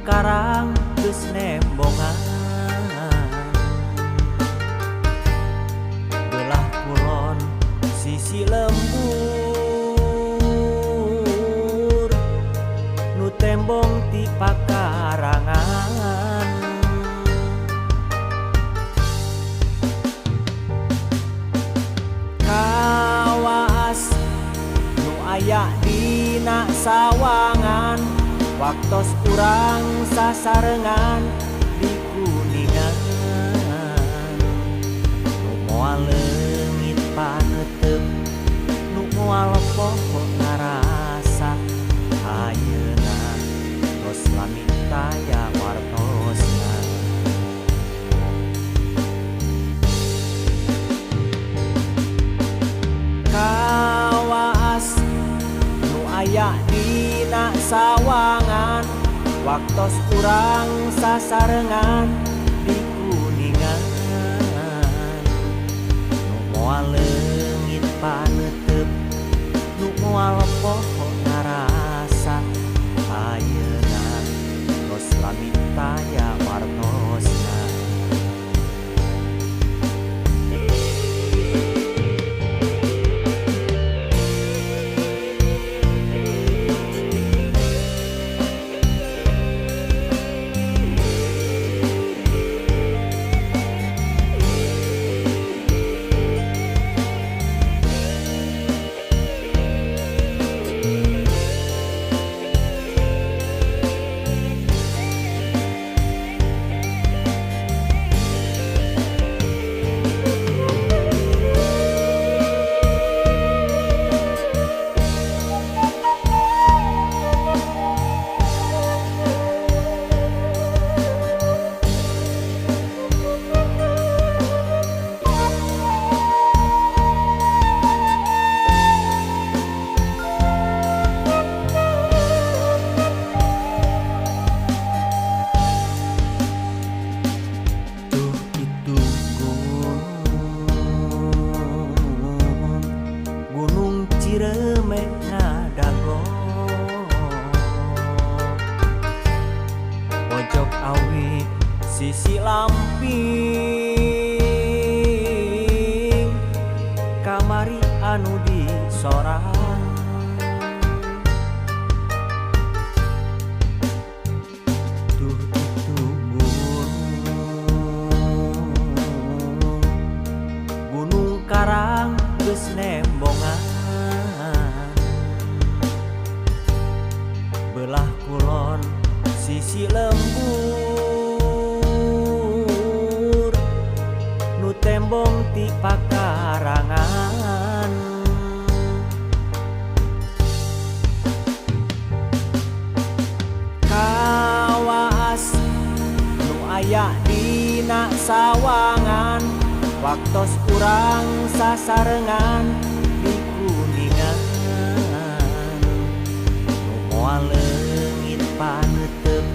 Karang geus nembongan belah kulon sisi lembur nu tembong ti pakarangan kawas nu aya dina sawangan waktos urang sasarengan di kuningan nu moal leungit paneuteub nu moal pohon ngarasa ayeuna tos lamit taya wartosna kawas nu aya dina sawangan waktos urang sasarengan di kuningan nu moal leungit paneuteub nu moal pohon ngarasa ayeuna tos lamit taya wartosna Ciremeh ngadago pojok awi sisi lamping kamari anu di sorang tuh itu gunung karang geus nembongan belah kulon sisi lembur nu tembong ti pakarangan kawas nu aya dina sawangan waktos urang sasarengan di kuningan nu moal leungit paneuteub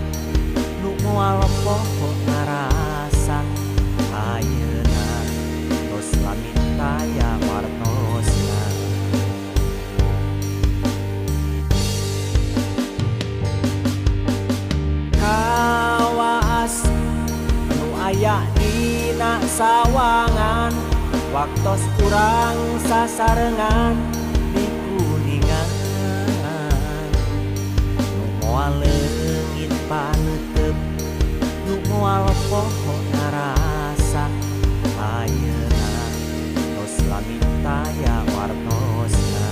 nu moal pohon ngarasa ayeuna tos lamit taya wartosna kawas nu aya dina sawangan waktos urang sasarengan di kuningan nu moal leungit paneuteub nu moal pohon ngarasa ayeuna tos lamit taya wartosna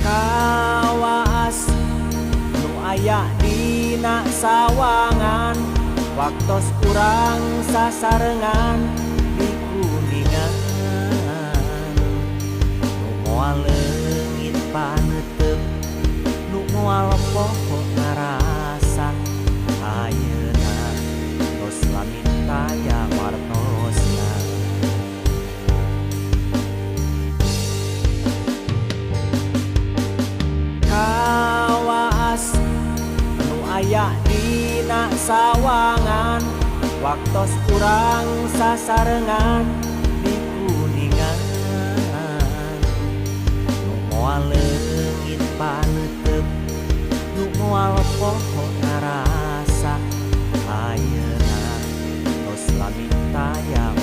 kawas nu aya dina sawangan waktos urang sasarengan di kuningan nu moal leungit paneuteub nu moal pohon ngarasa ayeuna tos lamit taya wartosna kawas nu aya dina sawangan waktos urang sasarengan di kuningan nu moal paneuteup nu moal poho narasa ayeuna tos lamintaya